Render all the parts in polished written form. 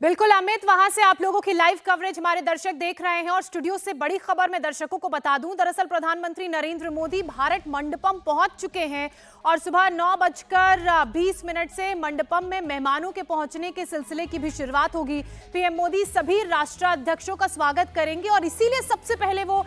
बिल्कुल अमित, वहां से आप लोगों की लाइव कवरेज हमारे दर्शक देख रहे हैं और स्टूडियो से बड़ी खबर मैं दर्शकों को बता दूं। दरअसल प्रधानमंत्री नरेंद्र मोदी भारत मंडपम पहुंच चुके हैं और सुबह 9:20 से मंडपम में मेहमानों के पहुंचने के सिलसिले की भी शुरुआत होगी। पीएम मोदी सभी राष्ट्राध्यक्षों का स्वागत करेंगे और इसीलिए सबसे पहले वो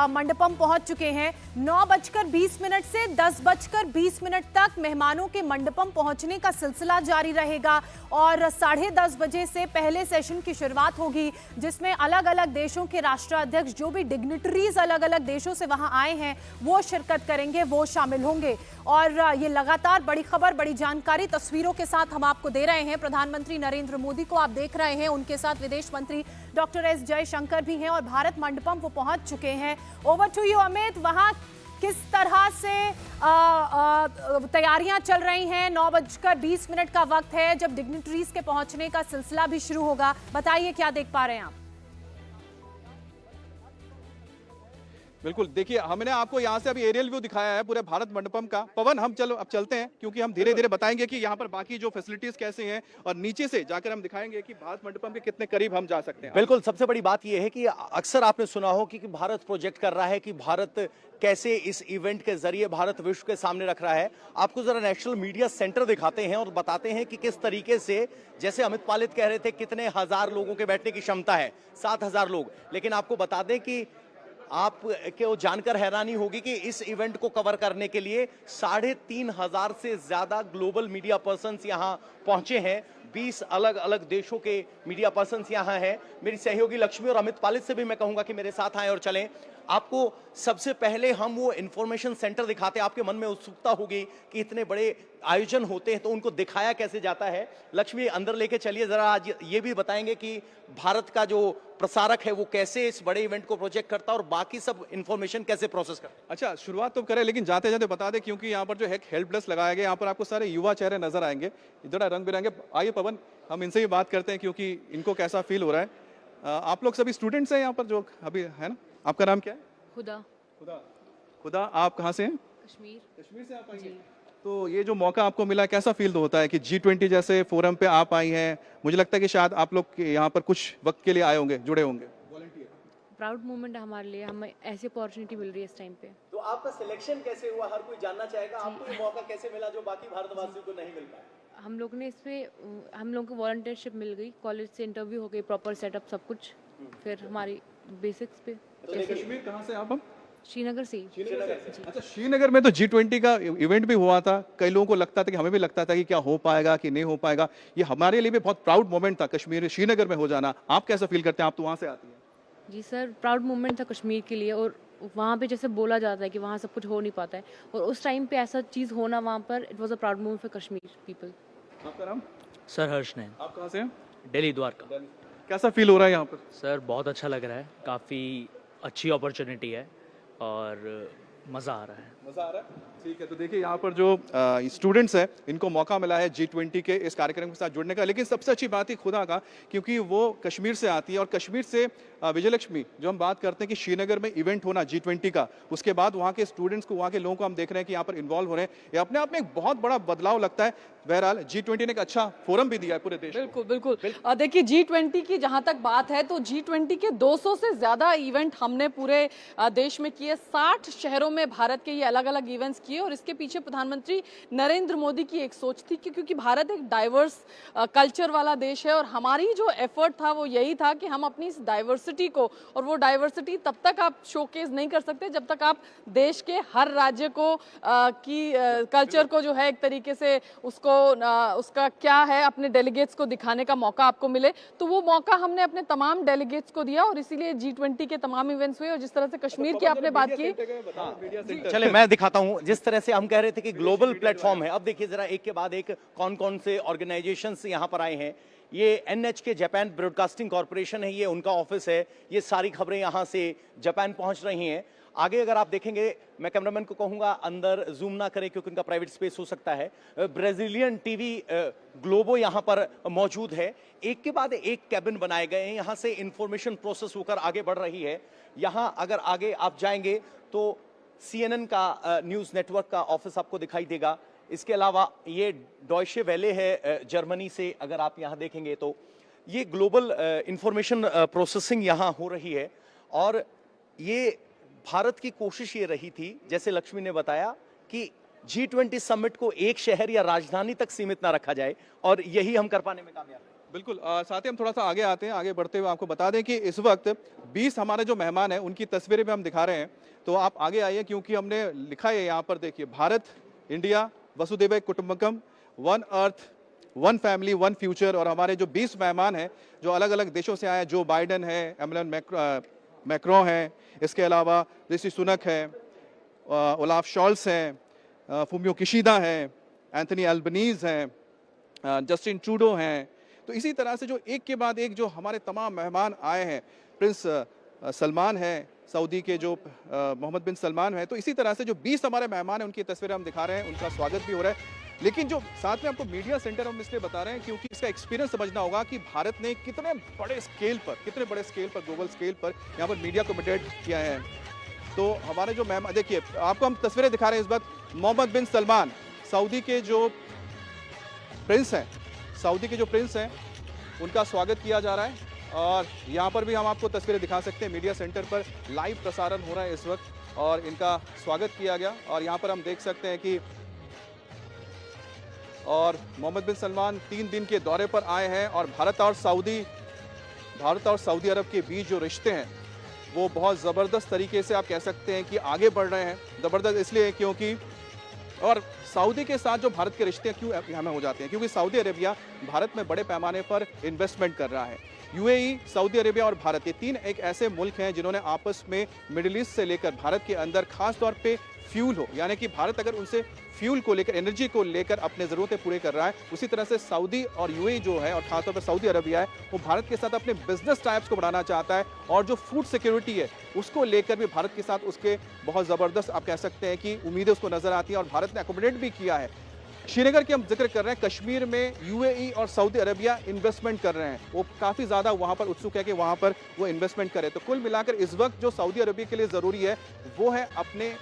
मंडपम पहुंच चुके हैं। 9:20 से 10:20 तक मेहमानों के मंडपम पहुंचने का सिलसिला जारी रहेगा और 10:30 बजे से पहले सेशन की शुरुआत होगी, जिसमें अलग अलग देशों के राष्ट्राध्यक्ष, जो भी डिग्निटरीज अलग अलग देशों से वहां आए हैं, वो शिरकत करेंगे, वो शामिल होंगे। और ये लगातार बड़ी खबर, बड़ी जानकारी तस्वीरों के साथ हम आपको दे रहे हैं। प्रधानमंत्री नरेंद्र मोदी को आप देख रहे हैं, उनके साथ विदेश मंत्री डॉक्टर एस जयशंकर भी हैं और भारत मंडपम वो पहुंच चुके हैं। ओवर टू यू अमित, वहां किस तरह से तैयारियां चल रही हैं? 9:20 का वक्त है जब डिग्निटरीज के पहुंचने का सिलसिला भी शुरू होगा। बताइए क्या देख पा रहे हैं आप? बिल्कुल, देखिए हमने आपको यहाँ से अभी एरियल व्यू दिखाया है पूरे भारत मंडपम का। पवन, हम अब चलते हैं, क्योंकि हम धीरे धीरे बताएंगे कि यहाँ पर बाकी जो फैसिलिटीज कैसे हैं और नीचे से जाकर हम दिखाएंगे कि भारत मंडपम के कितने करीब हम जा सकते हैं। बिल्कुल, सबसे बड़ी बात यह है कि अक्सर आपने सुना हो कि भारत प्रोजेक्ट कर रहा है कि भारत कैसे इस इवेंट के जरिए भारत विश्व के सामने रख रहा है। आपको जरा नेशनल मीडिया सेंटर दिखाते हैं और बताते हैं कि किस तरीके से, जैसे अमित पालित कह रहे थे कितने हजार लोगों के बैठने की क्षमता है, 7,000 लोग, लेकिन आपको बता दें कि आप को जानकर हैरानी होगी कि इस इवेंट को कवर करने के लिए 3,500 से ज्यादा ग्लोबल मीडिया पर्संस यहां पहुंचे हैं। 20 अलग अलग देशों के मीडिया पर्संस यहां हैं। मेरी सहयोगी लक्ष्मी और अमित पालित से भी मैं कहूंगा कि मेरे साथ आए और चलें। आपको सबसे पहले हम वो इंफॉर्मेशन सेंटर दिखाते हैं। आपके मन में उत्सुकता होगी कि इतने बड़े आयोजन होते हैं तो उनको दिखाया कैसे जाता है। लक्ष्मी, अंदर लेके चलिए जरा। आज ये भी बताएंगे कि भारत का जो प्रसारक है वो कैसे इस बड़े इवेंट को प्रोजेक्ट करता है और बाकी सब इंफॉर्मेशन कैसे प्रोसेस करता है। अच्छा, शुरुआत तो करें, लेकिन जाते जाते बता दें, क्योंकि यहाँ पर जो है हेल्प डेस्क लगाया गया, यहाँ पर आपको सारे युवा चेहरे नजर आएंगे, इधर रंग बिरंगे। आइए पवन, हम इनसे ही बात करते हैं क्योंकि इनको कैसा फील हो रहा है। आप लोग सभी स्टूडेंट्स हैं यहाँ पर जो अभी है ना? आपका नाम क्या है? खुदा। खुदा, खुदा, आप कहाँ से हैं? कश्मीर से आप आई हैं। तो ये जो मौका आपको मिला, कैसा फील तो होता है कि G20 जैसे फोरम पे आप आई हैं? मुझे लगता है कि शायद आप लोग यहाँ पर कुछ वक्त के लिए आए होंगे, जुड़े होंगे। प्राउड मोमेंट है हमारे लिए, हमें ऐसी अपॉर्चुनिटी मिल रही है इस टाइम पे। तो आपका सिलेक्शन कैसे हुआ, हर कोई जानना चाहेगा। आपको ये मौका कैसे मिला जो बाकी भारतवासियों को नहीं मिल पाया? हम लोग ने इसमें, हम लोग को वॉलंटियरशिप मिल गई, कॉलेज से इंटरव्यू हो गई, प्रॉपर सेटअप सब कुछ, फिर हमारी बेसिक्स पे। कश्मीर कहाँ से आप? श्रीनगर से। अच्छा, श्रीनगर में तो G20 का इवेंट भी हुआ था। कई लोगों को लगता था कि हमें भी लगता था कि क्या हो पाएगा कि नहीं हो पाएगा। ये हमारे लिए भी बहुत प्राउड मोमेंट था कश्मीर, श्रीनगर में हो जाना। आप कैसा फील करते हैं? आप तो वहाँ से आती हैं। जी सर, प्राउड मोमेंट था कश्मीर के लिए। और वहाँ पे जैसे बोला जाता है कि वहाँ सब कुछ हो नहीं पाता है, और उस टाइम पे ऐसा चीज़ होना वहाँ पर, it was a proud moment for Kashmir people. आपका नाम? सर हर्ष नैन। आप कहाँ से हैं? दिल्ली द्वारका। कैसा फील हो रहा है यहाँ पर? सर बहुत अच्छा लग रहा है, काफ़ी अच्छी अपॉर्चुनिटी है और मज़ा आ रहा है। मजा आ रहा है? ठीक है, तो देखिए यहाँ पर जो स्टूडेंट्स हैं, इनको मौका मिला है G20 के इस कार्यक्रम के साथ जुड़ने का। लेकिन सबसे अच्छी बात है खुदा का, क्योंकि वो कश्मीर से आती है और कश्मीर से विजयलक्ष्मी, जो हम बात करते हैं कि श्रीनगर में इवेंट होना G20 का, उसके बाद वहाँ के स्टूडेंट्स को, वहाँ के लोगों को हम देख रहे हैं कि यहाँ पर इन्वॉल्व हो रहे हैं। ये अपने आप में एक बहुत बड़ा बदलाव लगता है। बहरहाल G20 ने एक अच्छा फोरम भी दिया है पूरे देश को। बिल्कुल बिल्कुल। देखिए G20 की जहां तक बात है तो G20 के 200 से ज्यादा इवेंट हमने पूरे देश में किए। 60 शहरों में भारत के ये अलग अलग इवेंट्स किए और इसके पीछे प्रधानमंत्री नरेंद्र मोदी की एक सोच थी कि क्योंकि भारत एक डाइवर्स कल्चर वाला देश है और हमारी जो एफर्ट था वो यही था कि हम अपनी इस डाइवर्सिटी को, और वो डाइवर्सिटी तब तक आप शोकेस नहीं कर सकते जब तक आप देश के हर राज्य को की कल्चर को जो है एक तरीके से उसका क्या है अपने डेलीगेट्स को दिखाने का मौका आपको मिले। तो वो मौका हमने अपने तमाम डेलीगेट्स को दिया और इसीलिए G20 के तमाम इवेंट्स हुए। और जिस तरह से कश्मीर की आपने बात की, चले मैं दिखाता हूं। जिस तरह से हम कह रहे थे कि ग्लोबल प्लेटफॉर्म है, अब देखिए जरा एक के बाद एक कौन कौन से ऑर्गेनाइजेशंस यहां पर आए हैं। ये NHK जापान ब्रॉडकास्टिंग कॉर्पोरेशन है, ये उनका ऑफिस है। ये सारी खबरें यहां से जापान पहुंच रही हैं। आगे अगर आप देखेंगे, मैं कैमरामैन को कहूंगा अंदर जूम ना करें क्योंकि उनका प्राइवेट स्पेस हो सकता है। ब्राजीलियन टीवी ग्लोबो यहां पर मौजूद है। एक के बाद एक कैबिन बनाए गए हैं, यहां से इंफॉर्मेशन प्रोसेस होकर आगे बढ़ रही है। यहां अगर आगे आप जाएंगे तो CNN का न्यूज नेटवर्क का ऑफिस आपको दिखाई देगा। इसके अलावा ये डॉयचे वेले है जर्मनी से, अगर आप यहां देखेंगे तो ये ग्लोबल इंफॉर्मेशन प्रोसेसिंग यहाँ हो रही है और ये भारत की कोशिश ये रही थी, जैसे लक्ष्मी ने बताया, कि G20 समिट को एक शहर या राजधानी तक सीमित ना रखा जाए और यही हम कर पाने में कामयाब हैं। बिल्कुल। साथ ही हम थोड़ा सा आगे आते हैं। आगे बढ़ते हुए आपको बता दें कि इस वक्त 20 हमारे जो मेहमान हैं उनकी तस्वीरें भी हम दिखा रहे हैं। तो आप आगे आइए, क्योंकि हमने लिखा है यहाँ पर, देखिए, भारत, इंडिया, वसुधैव कुटुंबकम, one earth, one family, one future. और हमारे जो 20 मेहमान हैं जो अलग अलग देशों से आए हैं, जो बाइडन है, एमैनुअल मैक्रों हैं, इसके अलावा ऋषि सुनक है, ओलाफ शॉल्स हैं, फूमियो किशिदा हैं, एंथनी अल्बनीज हैं, जस्टिन ट्रूडो हैं। तो इसी तरह से जो एक के बाद एक जो हमारे तमाम मेहमान आए हैं, प्रिंस सलमान हैं, सऊदी के जो मोहम्मद बिन सलमान हैं। तो इसी तरह से जो 20 हमारे मेहमान हैं उनकी तस्वीरें हम दिखा रहे हैं, उनका स्वागत भी हो रहा है। लेकिन जो साथ में आपको मीडिया सेंटर हम इसलिए बता रहे हैं क्योंकि इसका एक्सपीरियंस समझना होगा कि भारत ने कितने बड़े स्केल पर ग्लोबल स्केल पर यहाँ पर मीडिया को मोटिवेट किया है। तो हमारे जो मेहमान, देखिए, आपको हम तस्वीरें दिखा रहे हैं इस वक्त। मोहम्मद बिन सलमान, सऊदी के जो प्रिंस हैं, उनका स्वागत किया जा रहा है। और यहाँ पर भी हम आपको तस्वीरें दिखा सकते हैं। मीडिया सेंटर पर लाइव प्रसारण हो रहा है इस वक्त और इनका स्वागत किया गया। और यहाँ पर हम देख सकते हैं कि और मोहम्मद बिन सलमान 3 दिन के दौरे पर आए हैं और भारत और सऊदी अरब के बीच जो रिश्ते हैं वो बहुत ज़बरदस्त तरीके से आप कह सकते हैं कि आगे बढ़ रहे हैं। ज़बरदस्त इसलिए क्योंकि, और सऊदी के साथ जो भारत के रिश्ते क्यों हमें हो जाते हैं, क्योंकि सऊदी अरेबिया भारत में बड़े पैमाने पर इन्वेस्टमेंट कर रहा है। यूएई, सऊदी अरेबिया और भारत, ये 3 एक ऐसे मुल्क हैं जिन्होंने आपस में मिडिल ईस्ट से लेकर भारत के अंदर खास तौर पे फ्यूल हो, यानी कि भारत अगर उनसे फ्यूल को लेकर, एनर्जी को लेकर अपने ज़रूरतें पूरे कर रहा है, उसी तरह से सऊदी और यूएई जो है और खासतौर पर सऊदी अरबिया है, वो भारत के साथ अपने बिजनेस टाइप्स को बढ़ाना चाहता है। और जो फूड सिक्योरिटी है उसको लेकर भी भारत के साथ उसके बहुत ज़बरदस्त, आप कह सकते हैं कि उम्मीदें उसको नज़र आती हैं और भारत ने अकोमोडेट भी किया है। श्रीनगर की हम जिक्र कर रहे हैं, कश्मीर में यूएई और सऊदी अरबिया इन्वेस्टमेंट कर रहे हैं। वो काफ़ी ज़्यादा वहाँ पर उत्सुक है कि वहाँ पर वो इन्वेस्टमेंट करें। तो कुल मिलाकर इस वक्त जो सऊदी अरबिया के लिए ज़रूरी है वो है अपने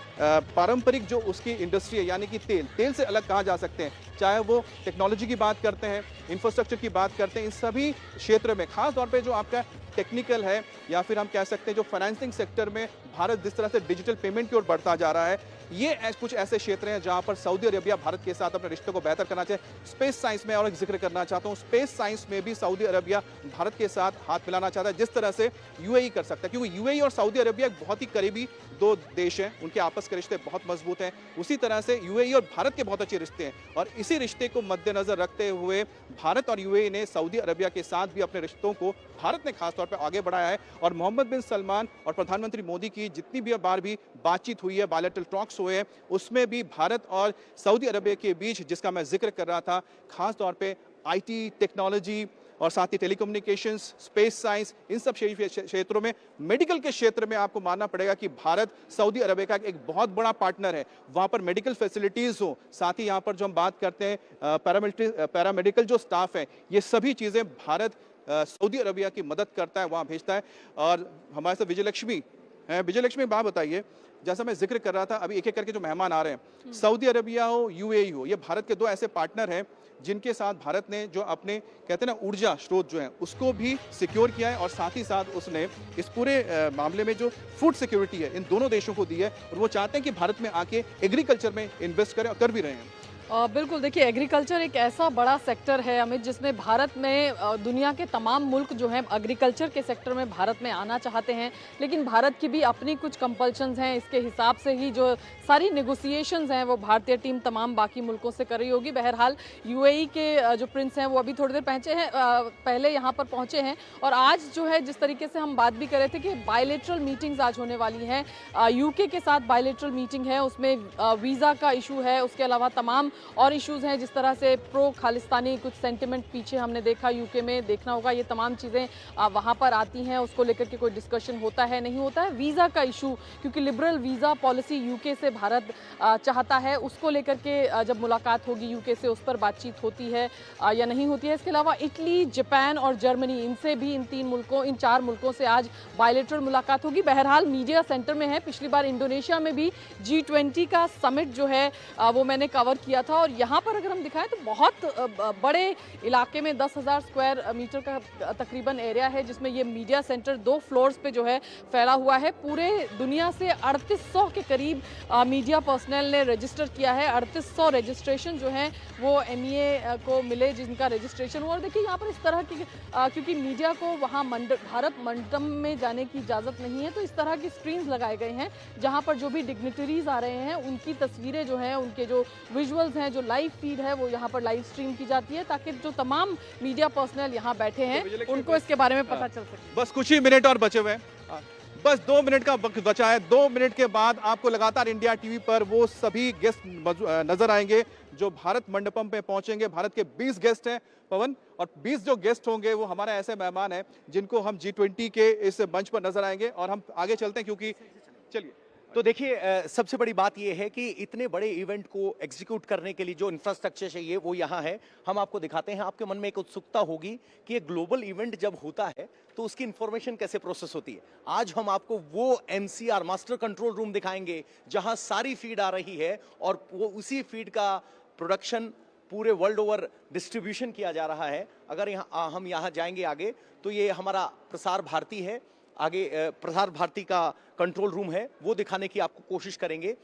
पारंपरिक जो उसकी इंडस्ट्री है, यानी कि तेल से अलग कहाँ जा सकते हैं, चाहे वो टेक्नोलॉजी की बात करते हैं, इंफ्रास्ट्रक्चर की बात करते हैं, इन सभी क्षेत्र में खास तौर पे जो आपका टेक्निकल है या फिर हम कह सकते हैं जो फाइनेंसिंग सेक्टर में भारत जिस तरह से डिजिटल पेमेंट की ओर बढ़ता जा रहा है, ये कुछ ऐसे क्षेत्र हैं जहां पर सऊदी अरबिया भारत के साथ अपने रिश्ते को बेहतर करना चाहिए। स्पेस साइंस में और एक जिक्र करना चाहता हूं, स्पेस साइंस में भी सऊदी अरबिया भारत के साथ हाथ मिलाना चाहता है, जिस तरह से यूएई कर सकता है, क्योंकि यूएई और सऊदी अरबिया बहुत ही करीबी 2 देश हैं, उनके आपस के रिश्ते बहुत मजबूत हैं। उसी तरह से यूएई और भारत के बहुत अच्छे रिश्ते हैं और इसी रिश्ते को मद्देनजर रखते हुए भारत और यूएई ने सऊदी अरबिया के साथ भी अपने रिश्तों को भारत ने खासतौर पर आगे बढ़ाया है। और मोहम्मद बिन सलमान और प्रधानमंत्री मोदी की जितनी भी बार भी बातचीत हुई है, बायलैटरल टॉक्स हुए हैं, उसमें भी भारत और सऊदी अरबिया के बीच, जिसका मैं जिक्र कर रहा था, खास तौर पे आईटी, टेक्नोलॉजी और साथ ही टेलीकम्युनिकेशंस, स्पेस साइंस, इन सब क्षेत्रों में, मेडिकल के क्षेत्र में आपको मानना पड़ेगा कि भारत सऊदी अरबिया का एक बहुत बड़ा पार्टनर है। वहाँ पर मेडिकल फैसिलिटीज़ हो, साथ ही यहाँ पर जो हम बात करते हैं पैरामेडिकल जो स्टाफ है, ये सभी चीज़ें भारत सऊदी अरबिया की मदद करता है, वहाँ भेजता है। और हमारे साथ विजयलक्ष्मी हैं। विजयलक्ष्मी, बात बताइए, जैसा मैं जिक्र कर रहा था, अभी एक एक करके जो मेहमान आ रहे हैं, सऊदी अरबिया हो, यूएई हो, ये भारत के 2 ऐसे पार्टनर हैं जिनके साथ भारत ने जो अपने कहते हैं ना ऊर्जा स्रोत जो है उसको भी सिक्योर किया है और साथ ही साथ उसने इस पूरे मामले में जो फूड सिक्योरिटी है इन दोनों देशों को दी है और वो चाहते हैं कि भारत में आके एग्रीकल्चर में इन्वेस्ट करें और कर भी रहे हैं। बिल्कुल, देखिए, एग्रीकल्चर एक ऐसा बड़ा सेक्टर है अमित, जिसमें भारत में दुनिया के तमाम मुल्क जो हैं एग्रीकल्चर के सेक्टर में भारत में आना चाहते हैं, लेकिन भारत की भी अपनी कुछ कंपल्शंस हैं। इसके हिसाब से ही जो सारी नेगोशिएशंस हैं वो भारतीय टीम तमाम बाकी मुल्कों से कर रही होगी। बहरहाल यूएई के जो प्रिंस हैं वो अभी थोड़ी देर पहले यहाँ पर पहुँचे हैं और आज जो है, जिस तरीके से हम बात भी कर रहे थे कि बायलैटरल मीटिंग्स आज होने वाली हैं, यूके के साथ बायलैटरल मीटिंग है, उसमें वीज़ा का इशू है, उसके अलावा तमाम और इश्यूज हैं, जिस तरह से प्रो खालिस्तानी कुछ सेंटिमेंट पीछे हमने देखा यूके में, देखना होगा, ये तमाम चीज़ें वहाँ पर आती हैं, उसको लेकर के कोई डिस्कशन होता है नहीं होता है। वीज़ा का इशू, क्योंकि लिबरल वीज़ा पॉलिसी यूके से भारत चाहता है, उसको लेकर के जब मुलाकात होगी यूके से उस पर बातचीत होती है या नहीं होती है। इसके अलावा इटली, जापान और जर्मनी, इनसे भी इन 4 मुल्कों से आज बायलैटरल मुलाकात होगी। बहरहाल मीडिया सेंटर में है, पिछली बार इंडोनेशिया में भी G20 का समिट जो है वो मैंने कवर किया था। और यहाँ पर अगर हम दिखाएं तो बहुत बड़े इलाके में 10,000 स्क्वायर मीटर का तकरीबन एरिया है, जिसमें ये मीडिया सेंटर 2 फ्लोर्स पे जो है फैला हुआ है। पूरे दुनिया से 3800 के करीब मीडिया पर्सनल ने रजिस्टर किया है। 3800 रजिस्ट्रेशन जो है वो MEA को मिले, जिनका रजिस्ट्रेशन हुआ। और देखिए यहाँ पर इस तरह की क्योंकि मीडिया को वहाँ भारत मंडपम में जाने की इजाज़त नहीं है, तो इस तरह की स्क्रीन्स लगाए गए हैं जहाँ पर जो भी डिग्निटरीज आ रहे हैं उनकी तस्वीरें जो हैं, उनके जो विजुअल्स हैं, जो लाइव फीड है वो यहाँ पर लाइव स्ट्रीम की जाती है, ताकि जो तमाम मीडिया पर्सनल यहाँ बैठे हैं उनको इसके बारे में पता चल सके। बस कुछ ही मिनट और बचे हुए हैं, बस 2 मिनट का वक्त बचा है। 2 मिनट के बाद आपको लगातार इंडिया टीवी पर वो सभी गेस्ट नजर आएंगे जो भारत मंडपम पे पहुंचेंगे। भारत के 20 गेस्ट हैं पवन, और 20 जो गेस्ट होंगे वो हमारे ऐसे मेहमान हैं जिनको हम G20 के इस मंच पर नजर आएंगे। और हम आगे चलते हैं क्योंकि चलिए। तो देखिए, सबसे बड़ी बात यह है कि इतने बड़े इवेंट को एग्जीक्यूट करने के लिए जो इंफ्रास्ट्रक्चर चाहिए वो यहाँ है। हम आपको दिखाते हैं। आपके मन में एक उत्सुकता होगी कि एक ग्लोबल इवेंट जब होता है तो उसकी इंफॉर्मेशन कैसे प्रोसेस होती है। आज हम आपको वो MCR मास्टर कंट्रोल रूम दिखाएंगे जहां सारी फीड आ रही है और वो उसी फीड का प्रोडक्शन पूरे वर्ल्ड ओवर डिस्ट्रीब्यूशन किया जा रहा है। अगर हम यहाँ जाएंगे आगे तो ये हमारा प्रसार भारती है। आगे प्रसार भारती का कंट्रोल रूम है, वो दिखाने की आपको कोशिश करेंगे।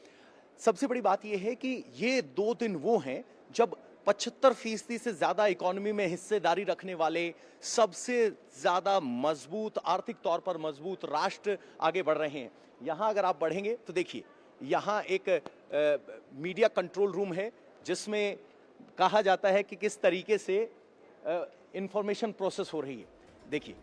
सबसे बड़ी बात यह है कि ये 2 दिन वो हैं जब 75% से ज्यादा इकोनॉमी में हिस्सेदारी रखने वाले सबसे ज्यादा मजबूत, आर्थिक तौर पर मजबूत राष्ट्र आगे बढ़ रहे हैं। यहाँ अगर आप बढ़ेंगे तो देखिए, यहाँ एक मीडिया कंट्रोल रूम है जिसमें कहा जाता है कि किस तरीके से इंफॉर्मेशन प्रोसेस हो रही है। देखिए।